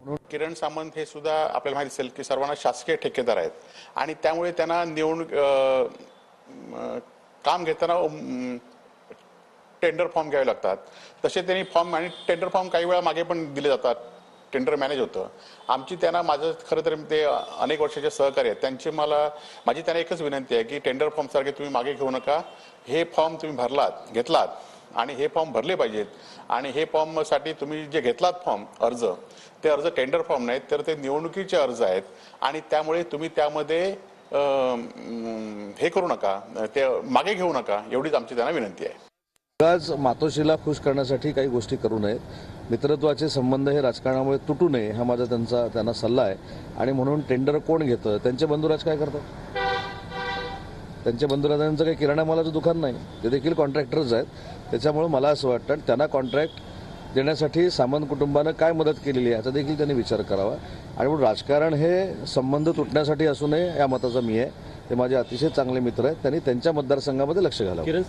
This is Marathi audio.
म्हणून किरण सामंत हे सुद्धा आपल्याला माहिती असेल की सर्वांना शासकीय ठेकेदार आहेत आणि त्यामुळे त्यांना निवडणूक काम घेताना टेंडर फॉर्म घ्यावे लागतात। तसे त्यांनी फॉर्म आणि टेंडर फॉर्म काही वेळा मागे पण दिले जातात, टेंडर मॅनेज होतं। आमची त्यांना माझं खरं तर ते अनेक वर्षाचे सहकारी आहेत, त्यांची माझी त्यांना एकच विनंती आहे की टेंडर फॉर्म सारखे तुम्ही मागे घेऊ नका। हे फॉर्म तुम्ही घेतलात आणि हे फॉर्म भरले पाहिजेत आणि हे फॉर्म साठी तुम्ही जे घेतलात फॉर्म ते अर्ज टेंडर फॉर्म नाहीत तर ते निवडणुकीचे अर्ज आहेत आणि त्यामुळे तुम्ही त्यामध्ये हे करू नका, ते मागे घेऊ नका, एवढीच आमची त्यांना विनंती आहे। आज मातोश्रीला खुश करण्यासाठी काही गोष्टी करू नयेत, मित्रत्वाचे संबंध हे राजकारणामुळे तुटू नये हा माझा त्यांना सल्ला आहे। आणि म्हणून टेंडर कोण घेतं, त्यांचे बंधुराज काय करतात? त्यांच्या बंधुराजांचं काही किराणा मालाचं दुकान नाही, ते देखील कॉन्ट्रॅक्टर्स आहेत। त्याच्यामुळे मला असं वाटतं त्यांना कॉन्ट्रॅक्ट देण्यासाठी सामंत कुटुंबानं काय मदत केलेली आहे याचा देखील त्यांनी विचार करावा। आणि म्हणून राजकारण हे संबंध तुटण्यासाठी असू नये या मताचा मी आहे। ते माझे अतिशय चांगले मित्र आहेत, त्यांनी त्यांच्या मतदारसंघामध्ये लक्ष घालावं।